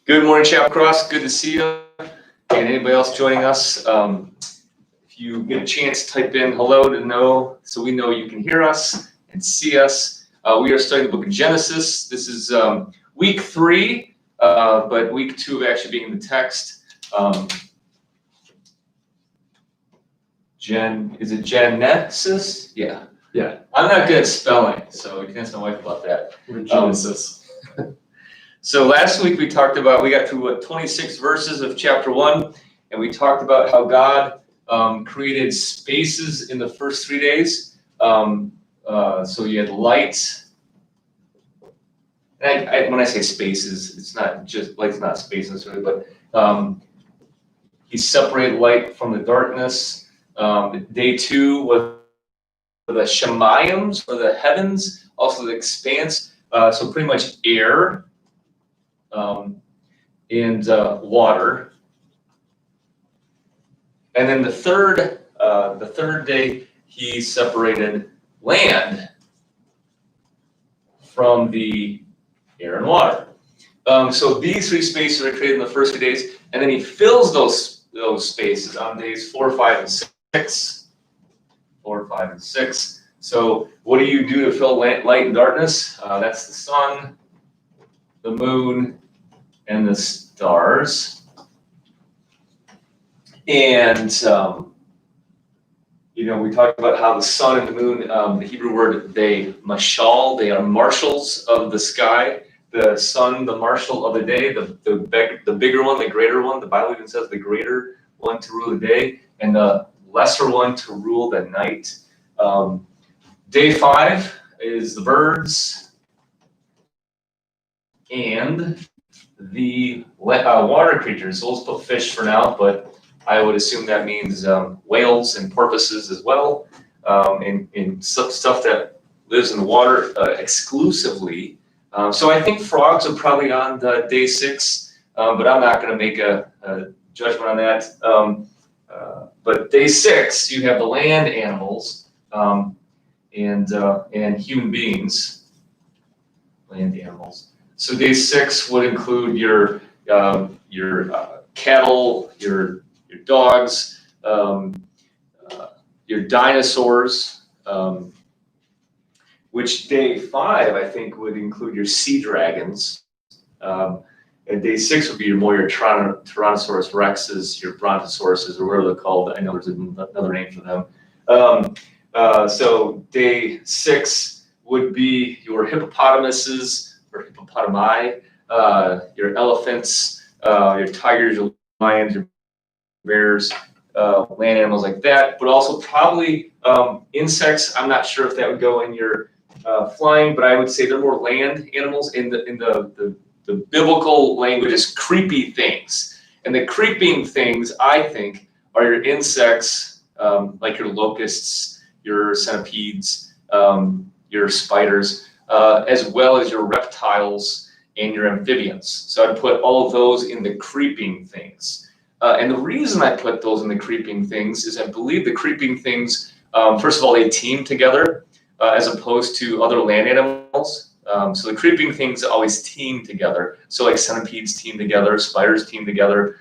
Good morning, Chapel Cross. Good to see you. And anybody else joining us, if you get a chance, type in hello to know so we know you can hear us and see us. We are studying the book of Genesis. This is week 3, but week 2 of actually being in the text. Is it Genesis? Yeah. I'm not good at spelling, so you can ask my wife about that. Genesis. So last week we got through 26 verses of chapter 1, and we talked about how God created spaces in the first 3 days. So you had light. And when I say spaces, it's not just light's not space necessarily, but he separated light from the darkness. Day 2 was the Shemayims, or the heavens, also the expanse. So pretty much air. And water, and then the third day he separated land from the air and water. So these 3 spaces are created in the first 2 days, and then he fills those spaces on days 4, 5, and 6. 4, 5, and 6. So what do you do to fill light and darkness? That's the sun, the moon, and the stars. And we talked about how the sun and the moon, the Hebrew word, they mashal, they are marshals of the sky. The sun, the marshal of the day, the bigger one, the greater one. The Bible even says the greater one to rule the day, and the lesser one to rule the night. Day 5 is the birds and the water creatures. So let's put fish for now, but I would assume that means whales and porpoises as well, and stuff that lives in the water exclusively. So I think frogs are probably on day 6, but I'm not going to make a judgment on that. But day 6, you have the land animals and human beings, land animals. So day 6 would include your cattle, your dogs, your dinosaurs, which day 5 I think would include your sea dragons, and day 6 would be your Tyrannosaurus rexes, your brontosauruses, or whatever they're called. I know there's another name for them. So day 6 would be your hippopotamuses, or hippopotami, your elephants, your tigers, your lions, your bears, land animals like that, but also probably insects. I'm not sure if that would go in your flying, but I would say they're more land animals. In the biblical language is creepy things, and the creeping things I think are your insects, like your locusts, your centipedes, your spiders. As well as your reptiles and your amphibians. So I'd put all of those in the creeping things. And the reason I put those in the creeping things is I believe the creeping things, first of all, they team together as opposed to other land animals. So the creeping things always team together. So like centipedes team together, spiders team together,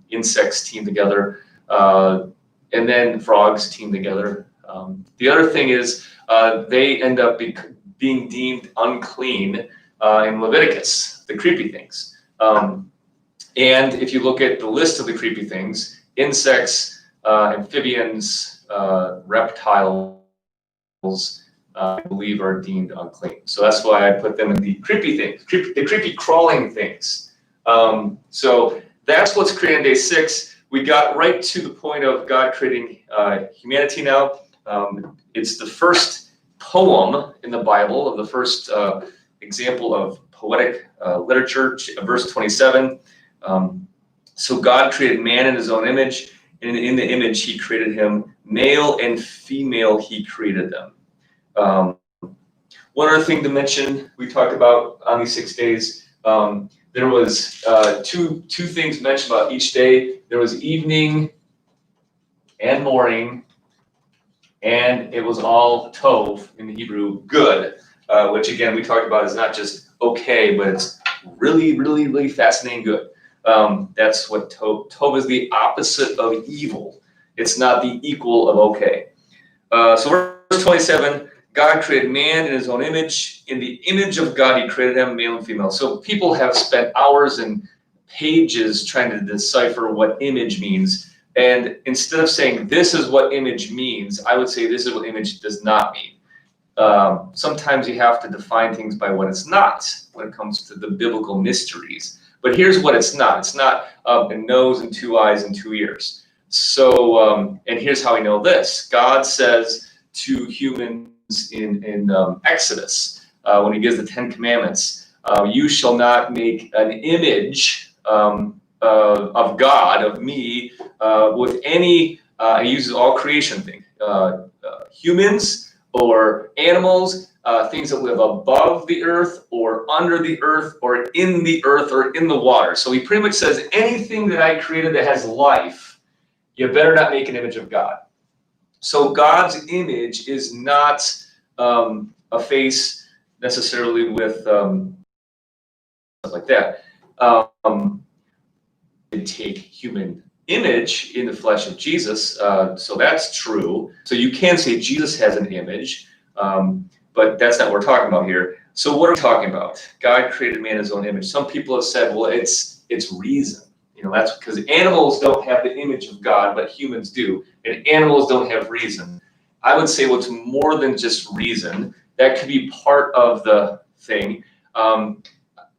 insects team together, and then frogs team together. The other thing is they end up being deemed unclean in Leviticus, the creepy things. And if you look at the list of the creepy things, insects, amphibians, reptiles, I believe are deemed unclean. So that's why I put them in the creepy things, the creepy crawling things. So that's what's created in day 6. We got right to the point of God creating humanity now. It's the first poem in the Bible, of the first example of poetic literature, verse 27. So God created man in his own image, and in the image he created him, male and female he created them. One other thing to mention, we talked about on these 6 days, there was two things mentioned about each day. There was evening and morning, and it was all tov in the Hebrew, good, which again we talked about is not just okay, but it's really, really, really fascinating good. That's what Tov is the opposite of evil. It's not the equal of okay. So verse 27, God created man in his own image. In the image of God, he created him, male and female. So people have spent hours and pages trying to decipher what image means. And instead of saying this is what image means, I would say this is what image does not mean. Sometimes you have to define things by what it's not when it comes to the biblical mysteries. But here's what it's not. It's not a nose and 2 eyes and 2 ears. So, and here's how we know this. God says to humans in Exodus, when he gives the 10 Commandments, you shall not make an image of God, of me, with any, he uses all creation things, humans, or animals, things that live above the earth or under the earth or in the earth or in the water. So he pretty much says anything that I created that has life, you better not make an image of God. So God's image is not a face necessarily with stuff like that. Take human image in the flesh of Jesus, so that's true. So you can say Jesus has an image, but that's not what we're talking about here. So what are we talking about? God created man in his own image. Some people have said, well, it's reason. You know, that's because animals don't have the image of God, but humans do, and animals don't have reason. I would say, well, it's more than just reason. That could be part of the thing.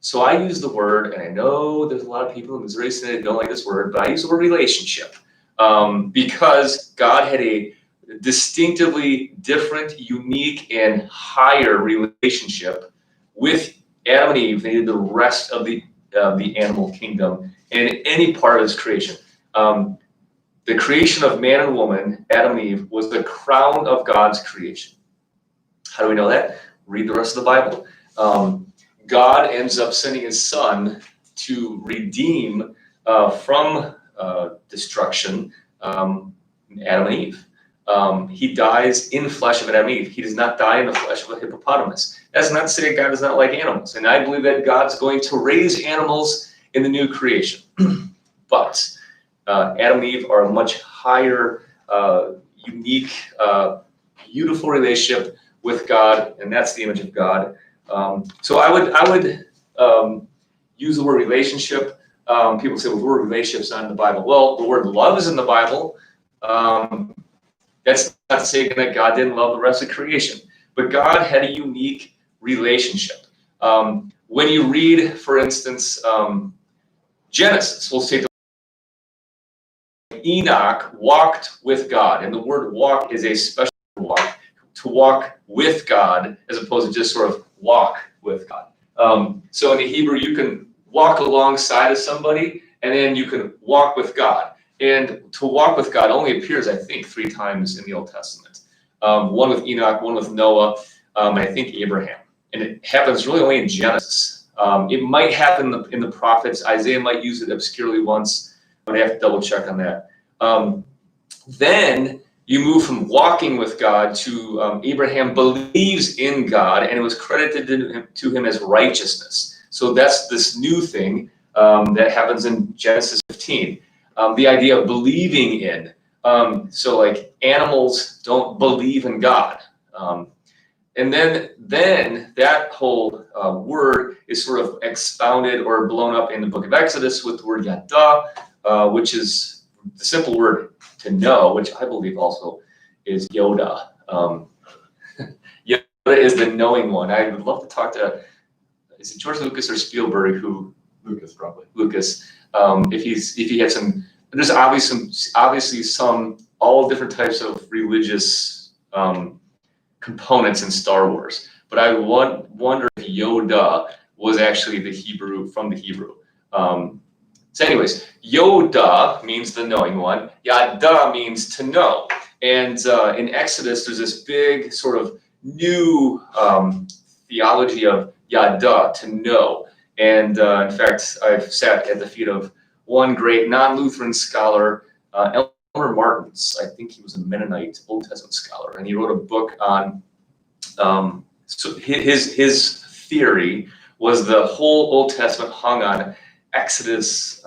So I use the word, and I know there's a lot of people in Missouri Synod that don't like this word, but I use the word relationship because God had a distinctively different, unique, and higher relationship with Adam and Eve than the rest of the animal kingdom and any part of his creation. The creation of man and woman, Adam and Eve, was the crown of God's creation. How do we know that? Read the rest of the Bible. God ends up sending his son to redeem from destruction Adam and Eve. He dies in the flesh of Adam and Eve. He does not die in the flesh of a hippopotamus. That's not to say God does not like animals. And I believe that God's going to raise animals in the new creation. But Adam and Eve are a much higher, unique, beautiful relationship with God, and that's the image of God. So I would use the word relationship. People say, well, the word relationship's not in the Bible. Well, the word love is in the Bible. That's not to say that God didn't love the rest of creation, but God had a unique relationship. When you read, for instance, Genesis, we'll say Enoch walked with God, and the word walk is a special walk, to walk with God as opposed to just sort of walk with God. So in the Hebrew, you can walk alongside of somebody, and then you can walk with God. And to walk with God only appears, I think, 3 times in the Old Testament. One with Enoch, one with Noah, and I think Abraham. And it happens really only in Genesis. It might happen in the prophets. Isaiah might use it obscurely once, but I have to double check on that. Then you move from walking with God to Abraham believes in God, and it was credited to him as righteousness. So that's this new thing that happens in Genesis 15. The idea of believing in. So like animals don't believe in God. And then that whole word is sort of expounded or blown up in the book of Exodus with the word yada, which is the simple word to know, which I believe also is Yoda. Yoda is the knowing one. I would love to talk to, is it George Lucas or Spielberg Lucas, probably. Lucas, if he had some, there's obviously some all different types of religious components in Star Wars, but I wonder if Yoda was actually the Hebrew, from the Hebrew. So anyways, Yoda means the knowing one. Yada means to know. And in Exodus, there's this big sort of new theology of yada, to know. And in fact, I've sat at the feet of one great non-Lutheran scholar, Elmer Martins. I think he was a Mennonite Old Testament scholar, and he wrote a book on. So his theory was the whole Old Testament hung on Exodus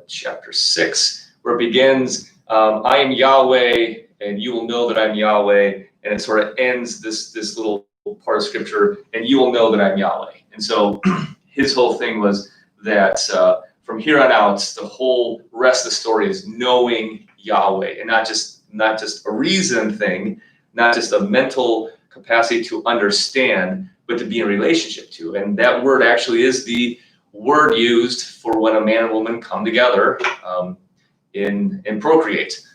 chapter 6, where it begins, I am Yahweh, and you will know that I'm Yahweh, and it sort of ends this little part of scripture, and you will know that I'm Yahweh. And so his whole thing was that from here on out, the whole rest of the story is knowing Yahweh, and not just a reason thing, not just a mental capacity to understand, but to be in relationship to. And that word actually is the word used for when a man and woman come together and procreate.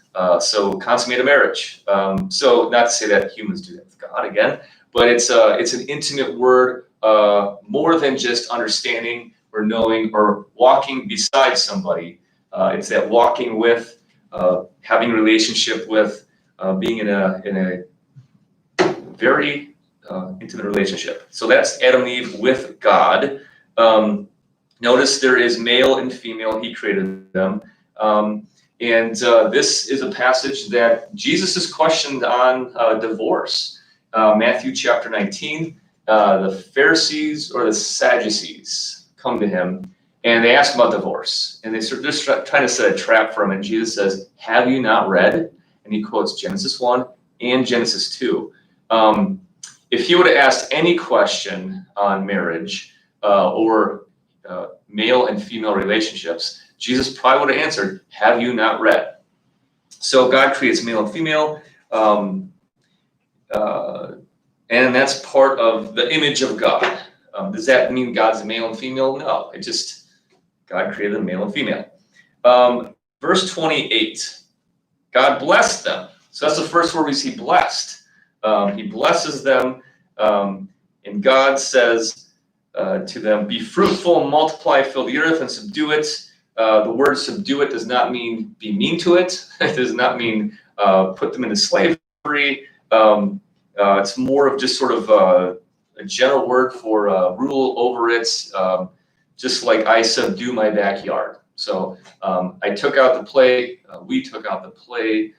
So consummate a marriage. So not to say that humans do that with God again, but it's an intimate word, more than just understanding or knowing or walking beside somebody. It's that walking with, having a relationship with, being in a very intimate relationship. So that's Adam and Eve with God. Notice there is male and female. He created them. And this is a passage that Jesus is questioned on divorce. Matthew chapter 19, the Pharisees or the Sadducees come to him and they ask about divorce. And they're just trying to set a trap for him. And Jesus says, have you not read? And he quotes Genesis 1 and Genesis 2. If he would have asked any question on marriage or male and female relationships, Jesus probably would have answered, have you not read? So God creates male and female, and that's part of the image of God. Does that mean God's a male and female? No, it just, God created them male and female. Verse 28, God blessed them. So that's the first word we see, blessed. He blesses them, and God says to them, be fruitful and multiply, fill the earth and subdue it. The word subdue it does not mean be mean to it. It does not mean put them into slavery. It's more of just sort of a general word for rule over it, just like I subdue my backyard. So I took out the play, we took out the play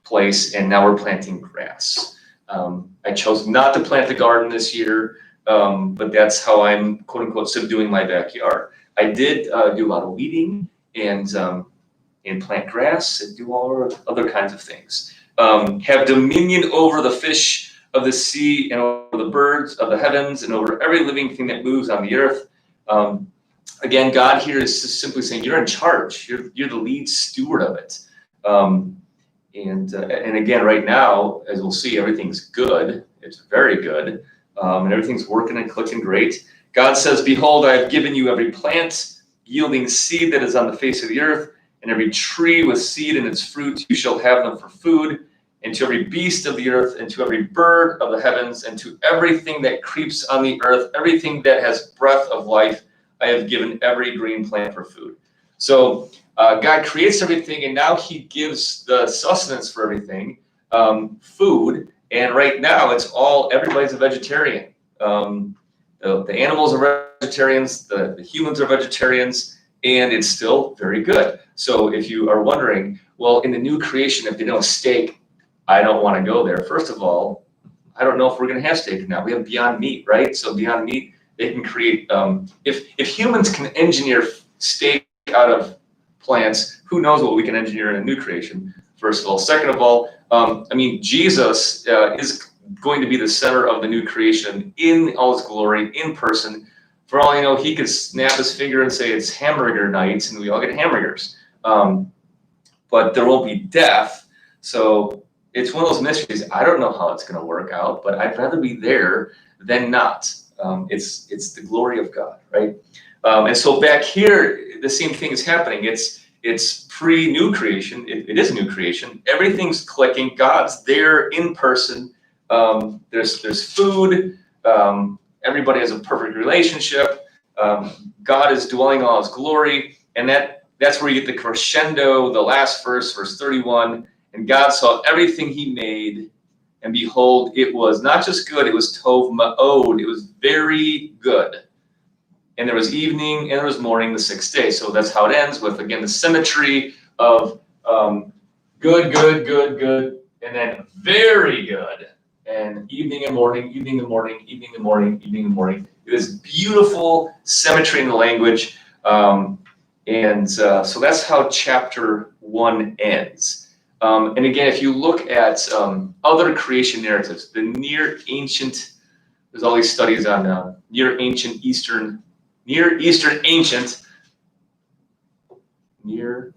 place, and now we're planting grass. I chose not to plant the garden this year, but that's how I'm, quote unquote, subduing my backyard. I did do a lot of weeding and plant grass and do all other kinds of things. Have dominion over the fish of the sea and over the birds of the heavens and over every living thing that moves on the earth. Again, God here is just simply saying you're in charge. You're the lead steward of it. And again, right now, as we'll see, everything's good. It's very good. And everything's working and clicking great. God says, behold, I have given you every plant yielding seed that is on the face of the earth, and every tree with seed in its fruit, you shall have them for food, and to every beast of the earth, and to every bird of the heavens, and to everything that creeps on the earth, everything that has breath of life, I have given every green plant for food. So God creates everything, and now he gives the sustenance for everything, food, and right now everybody's a vegetarian. The animals are vegetarians, the humans are vegetarians, and it's still very good. So if you are wondering, well, in the new creation, if they don't have steak, I don't want to go there. First of all, I don't know if we're going to have steak now. We have Beyond Meat, right? So Beyond Meat, they can create, if humans can engineer steak out of plants, who knows what we can engineer in a new creation, first of all. Second of all, Jesus is going to be the center of the new creation in all its glory, in person. For all you know, he could snap his finger and say it's hamburger night, and we all get hamburgers. But there won't be death. So it's one of those mysteries. I don't know how it's going to work out, but I'd rather be there than not. It's the glory of God, right? And so back here, the same thing is happening. It's pre-new creation. It is a new creation. Everything's clicking. God's there in person. There's food. Everybody has a perfect relationship. God is dwelling on his glory, and that's where you get the crescendo, the last verse, verse 31. And God saw everything he made, and behold, it was not just good, it was tov ma'od. It was very good. And there was evening and there was morning the sixth day. So that's how it ends with, again, the symmetry of good, good, good, good, and then very good. And evening and morning, evening and morning, evening and morning, evening and morning. this beautiful symmetry in the language. So that's how chapter 1 ends. And again, if you look at other creation narratives, the Near Eastern Ancient, Near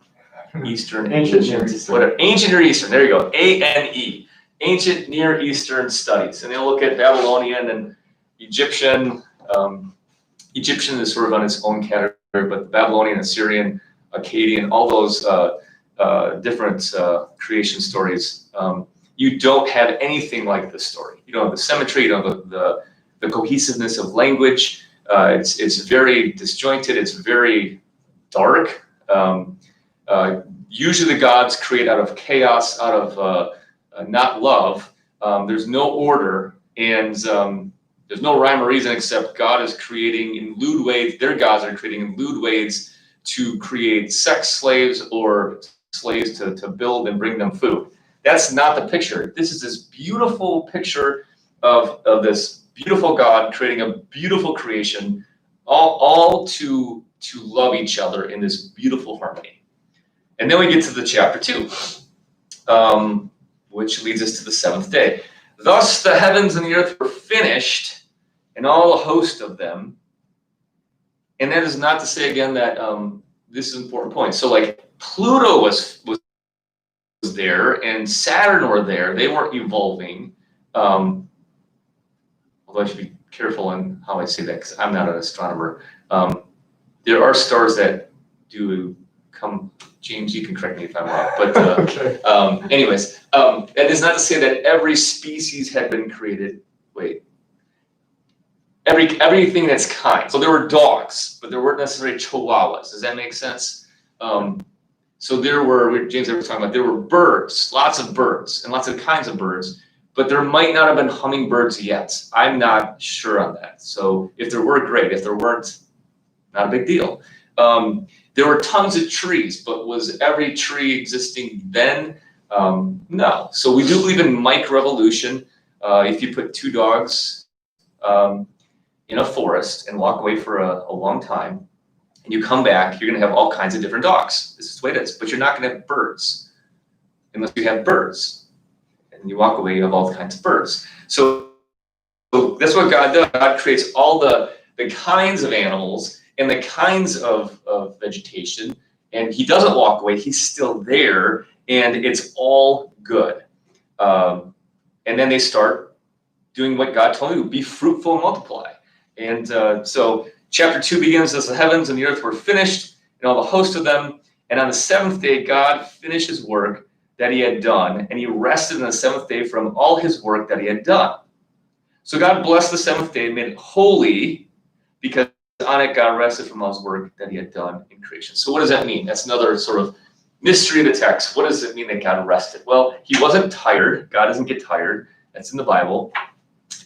Eastern Ancient, whatever, Ancient Near Eastern, there you go, ANE, Ancient Near Eastern Studies. And they'll look at Babylonian and Egyptian. Egyptian is sort of on its own category, but Babylonian, Assyrian, Akkadian, all those different creation stories, you don't have anything like this story. You don't have the symmetry, you don't have the cohesiveness of language. It's very disjointed. It's very dark. Usually the gods create out of chaos, out of not love. There's no order, and there's no rhyme or reason except God is creating in lewd ways. Their gods are creating in lewd ways to create sex slaves or slaves to build and bring them food. That's not the picture. This is this beautiful picture of this beautiful God creating a beautiful creation, all to love each other in this beautiful harmony. And then we get to the chapter 2, which leads us to the 7th day. Thus the heavens and the earth were finished, and all the host of them. And that is not to say again that this is an important point. So like Pluto was there, and Saturn were there. They weren't evolving. Although I should be careful in how I say that because I'm not an astronomer. There are stars that do come. James, you can correct me if I'm wrong. But Okay. anyways, that is not to say that every species had been created. Wait. Everything that's kind. So there were dogs, but there weren't necessarily chihuahuas. Does that make sense? So there were, James was talking about, there were birds, lots of birds, and lots of kinds of birds, but there might not have been hummingbirds yet. I'm not sure on that. So if there were, great. If there weren't, not a big deal. There were tons of trees, but was every tree existing then? No. So we do believe in microevolution. If you put 2 dogs in a forest and walk away for a long time, and you come back, you're going to have all kinds of different dogs. This is the way it is. But you're not going to have birds unless you have birds. And you walk away, you have all kinds of birds. So that's what God does. God creates all the kinds of animals and the kinds of vegetation. And he doesn't walk away. He's still there. And it's all good. And then they start doing what God told them to do, be fruitful and multiply. And so chapter 2 begins as the heavens and the earth were finished, and all the host of them. And on the 7th day, God finished his work that he had done, and he rested on the 7th day from all his work that he had done. So God blessed the 7th day and made it holy, because on it God rested from all his work that he had done in creation. So what does that mean? That's another sort of mystery of the text. What does it mean that God rested? Well, he wasn't tired. God doesn't get tired. That's in the Bible.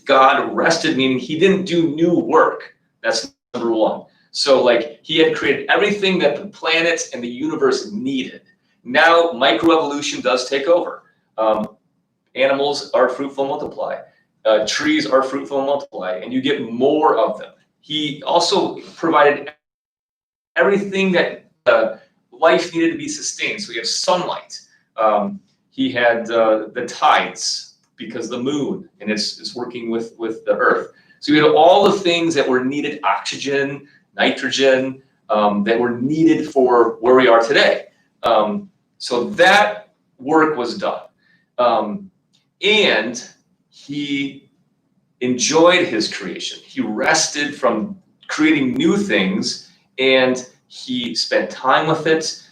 God rested, meaning he didn't do new work. That's number 1. So like he had created everything that the planets and the universe needed. Now microevolution does take over. Animals are fruitful and multiply. Trees are fruitful and multiply, and you get more of them. He also provided everything that life needed to be sustained. So you have sunlight. He had the tides, because the moon, and it's working with the earth. So we had all the things that were needed, oxygen, nitrogen, that were needed for where we are today. So that work was done. And he enjoyed his creation. He rested from creating new things, and he spent time with it.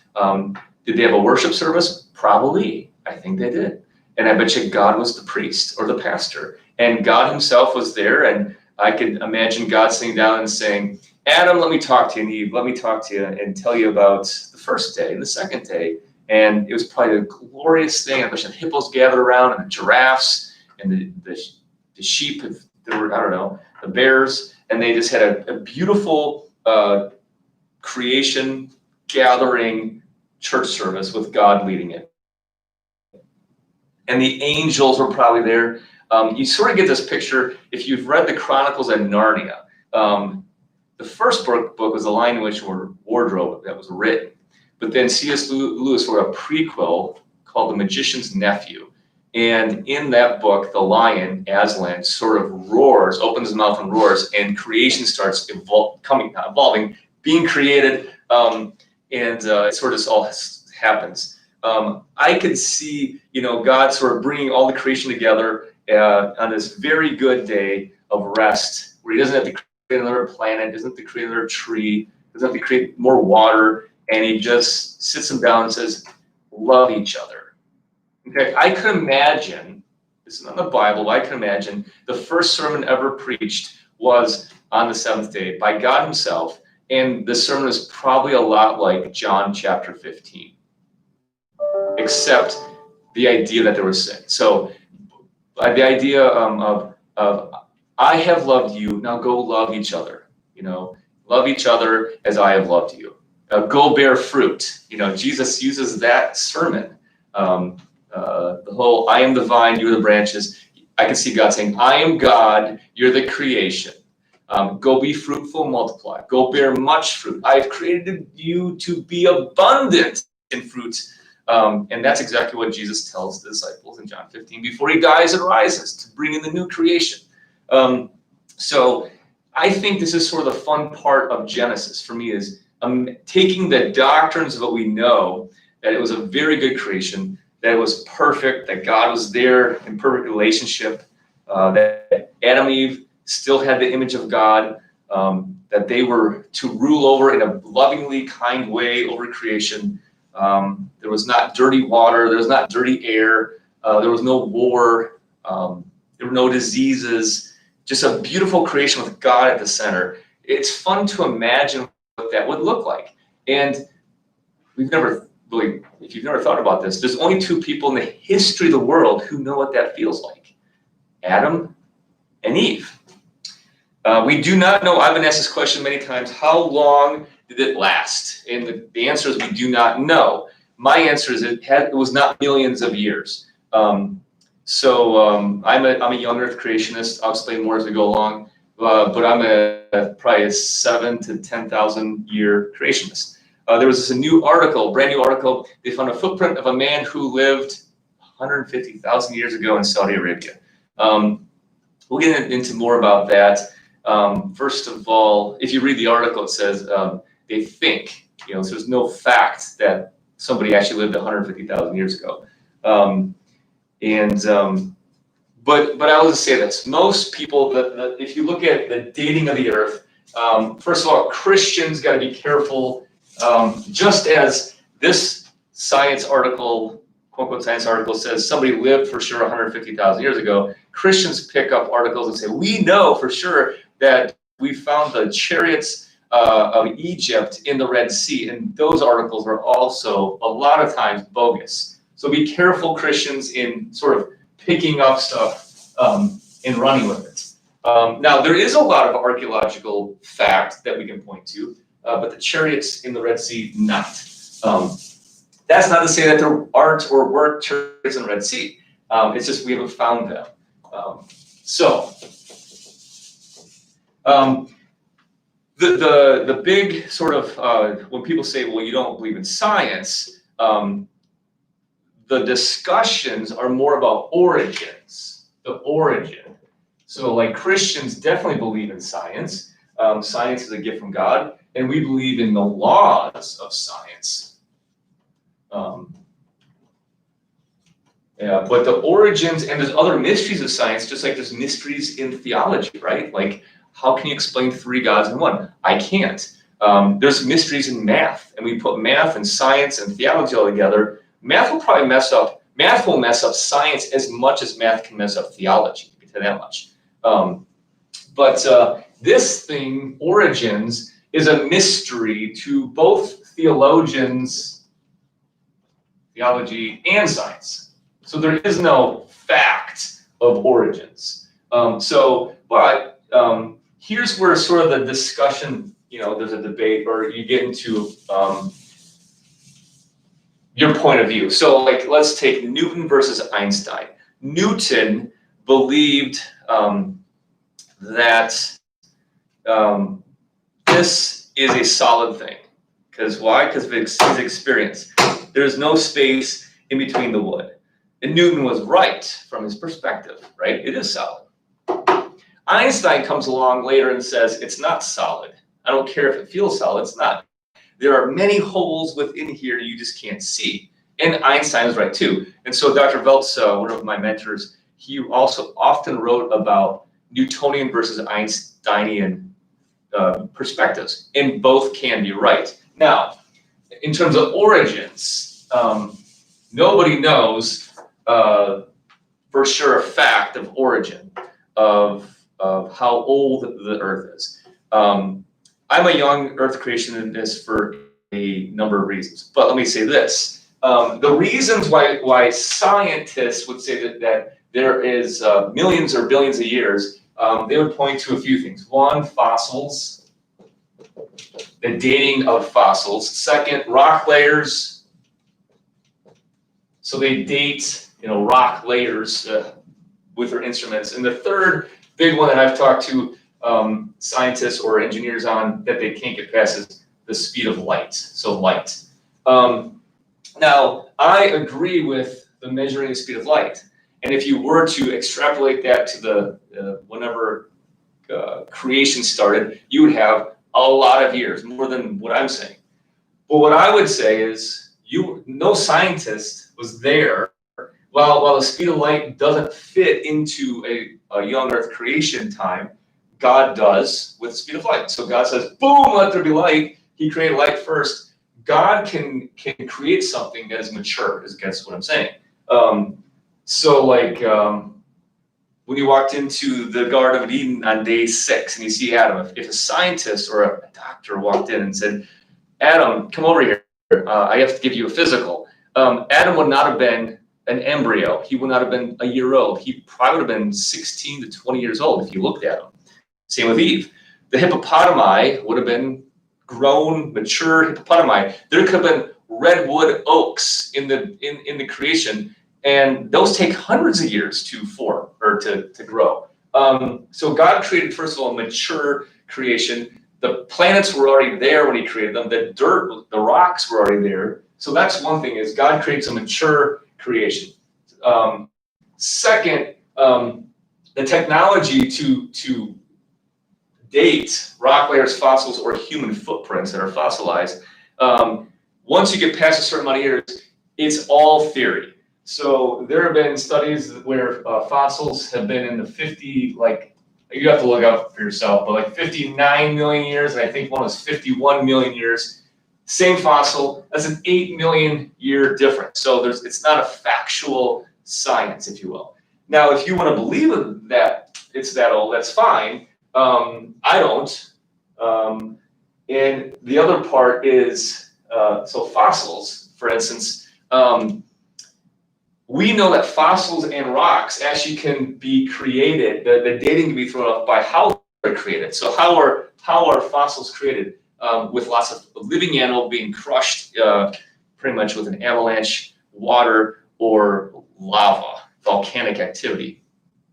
Did they have a worship service? Probably. I think they did. And I bet you God was the priest or the pastor. And God himself was there. And I could imagine God sitting down and saying, Adam, let me talk to you. And Eve, let me talk to you and tell you about the first day and the second day. And it was probably a glorious thing. A bunch of hippos gathered around, and the giraffes and the sheep. There were, I don't know, the bears. And they just had a beautiful creation gathering church service with God leading it. And the angels were probably there. You sort of get this picture, if you've read the Chronicles of Narnia, The first book was The Lion, the Witch, and the Wardrobe that was written. But then C.S. Lewis wrote a prequel called The Magician's Nephew. And in that book, the lion, Aslan, sort of roars, opens his mouth and roars, and creation starts evolving, being created, and it sort of all happens. I could see, God sort of bringing all the creation together on this very good day of rest, where he doesn't have to create another planet, doesn't have to create another tree, doesn't have to create more water, and he just sits them down and says, love each other. Okay, I could imagine, this is not in the Bible, but I can imagine the first sermon ever preached was on the seventh day by God himself, and the sermon is probably a lot like John chapter 15, except the idea that there was sin. So the idea of I have loved you, now go love each other, love each other as I have loved you. Go bear fruit. Jesus uses that sermon. The whole I am the vine, you are the branches. I can see God saying, I am God, you're the creation. Go be fruitful, multiply. Go bear much fruit. I've created you to be abundant in fruit. And that's exactly what Jesus tells the disciples in John 15 before he dies and rises, to bring in the new creation. So I think this is sort of the fun part of Genesis for me, is taking the doctrines of what we know, that it was a very good creation, that it was perfect, that God was there in perfect relationship, that Adam and Eve still had the image of God, that they were to rule over in a lovingly kind way over creation. There was not dirty water, there was not dirty air, there was no war, there were no diseases, just a beautiful creation with God at the center. It's fun to imagine what that would look like. And we've never really, if you've never thought about this, there's only two people in the history of the world who know what that feels like: Adam and Eve. We do not know. I've been asked this question many times: how long did it last? And the answer is we do not know. My answer is it was not millions of years. I'm a young Earth creationist. I'll explain more as we go along. But I'm probably a 7,000 to 10,000 year creationist. There was this brand new article. They found a footprint of a man who lived 150,000 years ago in Saudi Arabia. We'll get into more about that. First of all, if you read the article, it says they think, so there's no fact that somebody actually lived 150,000 years ago. But I will just say this: most people, if you look at the dating of the Earth, first of all, Christians got to be careful. Just as this science article, quote unquote science article, says somebody lived for sure 150,000 years ago, Christians pick up articles and say, we know for sure that we found the chariots of Egypt in the Red Sea, and those articles are also a lot of times bogus. So be careful, Christians, in sort of picking up stuff and running with it. Now, there is a lot of archaeological fact that we can point to, but the chariots in the Red Sea, not. That's not to say that there aren't or weren't chariots in the Red Sea. It's just we haven't found them. The big sort of, when people say, well, you don't believe in science, the discussions are more about origins, the origin. So like Christians definitely believe in science. Science is a gift from God, and we believe in the laws of science. But the origins, and there's other mysteries of science, just like there's mysteries in theology, right? Like, how can you explain three gods in one? I can't. There's mysteries in math, and we put math and science and theology all together. Math will mess up science as much as math can mess up theology, to tell you that much. But this thing, origins, is a mystery to both theologians, theology, and science. So there is no fact of origins. Here's where sort of the discussion, there's a debate, or you get into your point of view. So like, let's take Newton versus Einstein. Newton believed that this is a solid thing. Because why? Because of his experience. There's no space in between the wood. And Newton was right from his perspective, right? It is solid. Einstein comes along later and says, it's not solid. I don't care if it feels solid, it's not. There are many holes within here you just can't see. And Einstein is right too. And so Dr. Welz, one of my mentors, he also often wrote about Newtonian versus Einsteinian perspectives, and both can be right. Now, in terms of origins, nobody knows for sure a fact of origin of how old the Earth is. I'm a young Earth creationist for a number of reasons, but let me say this. The reasons why scientists would say that there is millions or billions of years, they would point to a few things. One, fossils, the dating of fossils. Second, rock layers. So they date, rock layers with their instruments. And the third big one that I've talked to scientists or engineers on that they can't get past is the speed of light. So light. Now, I agree with the measuring the speed of light. And if you were to extrapolate that to the whenever creation started, you would have a lot of years, more than what I'm saying. But what I would say is no scientist was there while the speed of light doesn't fit into a young Earth creation time. God does with the speed of light. So God says, boom, let there be light. He created light first. God can create something that is mature, is guess what I'm saying. When you walked into the Garden of Eden on day 6 and you see Adam, if a scientist or a doctor walked in and said, Adam, come over here, I have to give you a physical. Adam would not have been an embryo. He would not have been a year old. He probably would have been 16 to 20 years old if you looked at him. Same with Eve. The hippopotami would have been grown, mature hippopotami. There could have been redwood oaks in the creation, and those take hundreds of years to form or to grow. So God created, first of all, a mature creation. The planets were already there when he created them. The dirt, the rocks were already there. So that's one thing, is God creates a mature creation. Second, the technology to date rock layers, fossils, or human footprints that are fossilized, once you get past a certain amount of years, it's all theory. So there have been studies where fossils have been in the 50, you have to look up for yourself, but 59 million years, and I think one was 51 million years. Same fossil, that's an 8 million year difference. So it's not a factual science, if you will. Now, if you want to believe that it's that old, that's fine. I don't. And the other part is, so fossils, for instance, we know that fossils and rocks actually can be created. The dating can be thrown off by how they're created. So how are fossils created? With lots of living animal being crushed pretty much with an avalanche, water, or lava, volcanic activity.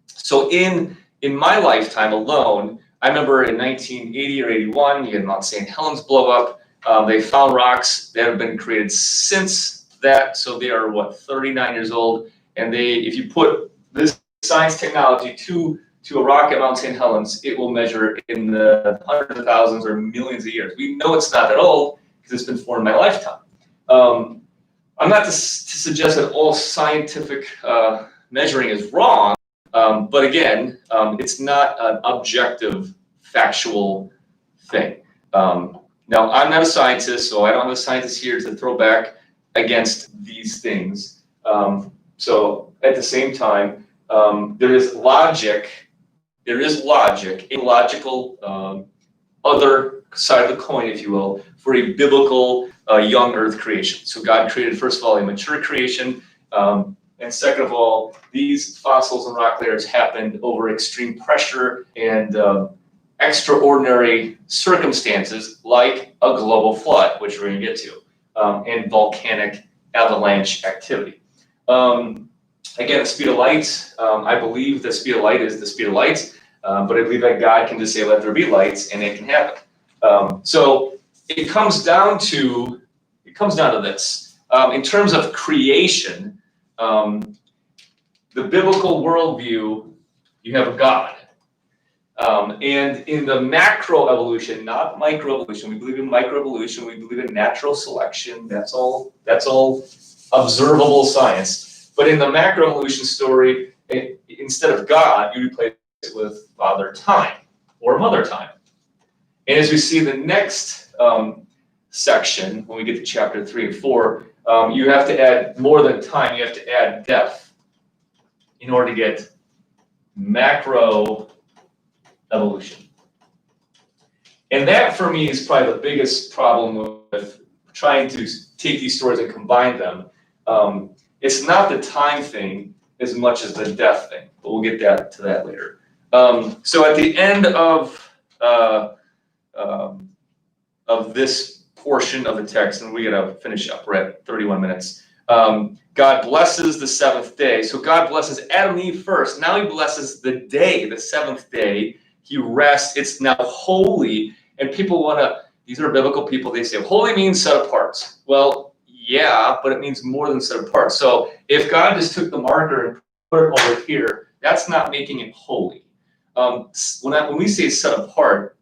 So in my lifetime alone, I remember in 1980 or 81, you had Mount St. Helens blow up. They found rocks that have been created since that, so they are 39 years old, and if you put this science technology to a rock at Mount St. Helens, it will measure in the hundreds of thousands or millions of years. We know it's not that old because it's been formed in my lifetime. I'm not to suggest that all scientific measuring is wrong, but again, it's not an objective, factual thing. Now, I'm not a scientist, so I don't have a scientist here to throw back against these things. So at the same time, there is logic, a logical other side of the coin, if you will, for a biblical young earth creation. So God created, first of all, a mature creation, and second of all, these fossils and rock layers happened over extreme pressure and extraordinary circumstances like a global flood, which we're going to get to. And volcanic avalanche activity. Again, the speed of light, I believe the speed of light is the speed of light. But I believe that God can just say, let there be lights, and it can happen. So it comes down to this. In terms of creation, the biblical worldview, you have a God. And in the macroevolution, not microevolution, we believe in microevolution, we believe in natural selection. That's all observable science. But in the macroevolution story, instead of God, you replace it with Father Time or Mother Time. And as we see the next section, when we get to chapter 3 and 4, you have to add more than time, you have to add depth in order to get macro evolution. And that for me is probably the biggest problem with trying to take these stories and combine them. It's not the time thing as much as the death thing, but we'll get to that later. So at the end of this portion of the text, and we gotta finish up, we're at 31 minutes. God blesses the seventh day. So God blesses Adam and Eve first. Now he blesses the day, the seventh day. He rests. It's now holy. And people these are biblical people, they say, holy means set apart. Well, yeah, but it means more than set apart. So if God just took the marker and put it over here, that's not making it holy. When we say set apart,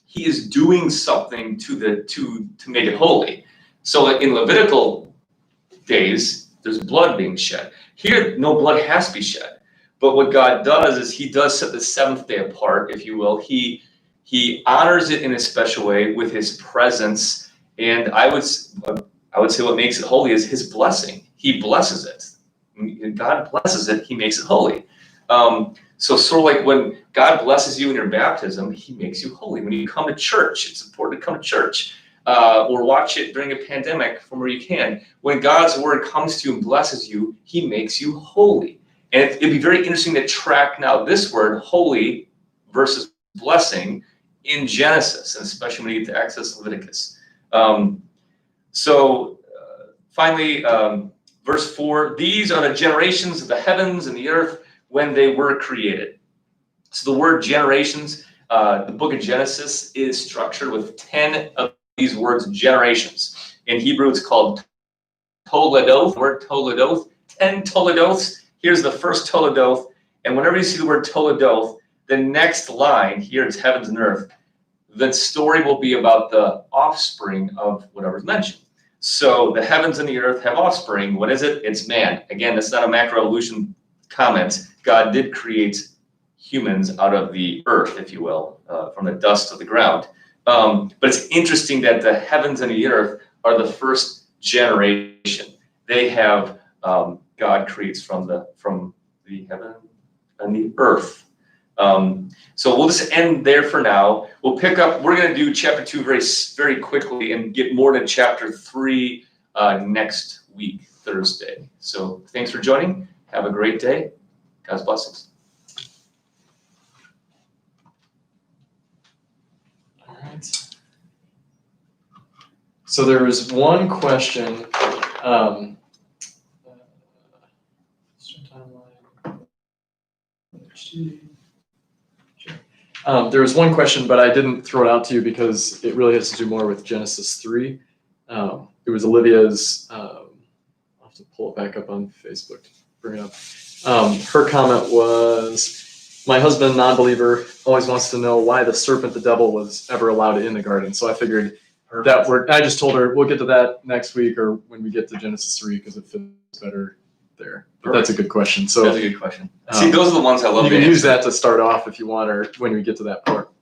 he is doing something to make it holy. So in Levitical days, there's blood being shed. Here, no blood has to be shed. But what God does is he does set the seventh day apart, if you will. He honors it in a special way with his presence. And I would say what makes it holy is his blessing. He blesses it. When God blesses it, he makes it holy. So sort of like when God blesses you in your baptism, he makes you holy. When you come to church, it's important to come to church. Or watch it during a pandemic from where you can. When God's word comes to you and blesses you, he makes you holy. And it'd be very interesting to track now this word, holy versus blessing, in Genesis, and especially when you get to Exodus, Leviticus. Finally, verse 4, these are the generations of the heavens and the earth when they were created. So the word generations, the book of Genesis is structured with 10 of these words, generations. In Hebrew, it's called Toledoth, the word Toledoth, 10 Toledoths. Here's the first Toledoth. And whenever you see the word Toledoth, the next line, here it's heavens and earth, the story will be about the offspring of whatever's mentioned. So the heavens and the earth have offspring. What is it? It's man. Again, that's not a macroevolution comment. God did create humans out of the earth, if you will, from the dust of the ground. But it's interesting that the heavens and the earth are the first generation. They have God creates from the heaven and the earth. So we'll just end there for now. We'll pick up. We're going to do chapter 2 very, very quickly and get more to chapter 3 next week, Thursday. So thanks for joining. Have a great day. God's blessings. All right. So there was one question. There was one question, but I didn't throw it out to you because it really has to do more with Genesis 3. It was Olivia's. I'll have to pull it back up on Facebook to bring it up. Her comment was, my husband, non-believer, always wants to know why the serpent, the devil, was ever allowed in the garden. So I figured I just told her we'll get to that next week or when we get to Genesis 3 because it fits better there. But that's a good question. So that's a good question. See, those are the ones I love. You can use that to start off if you want, or when we get to that part.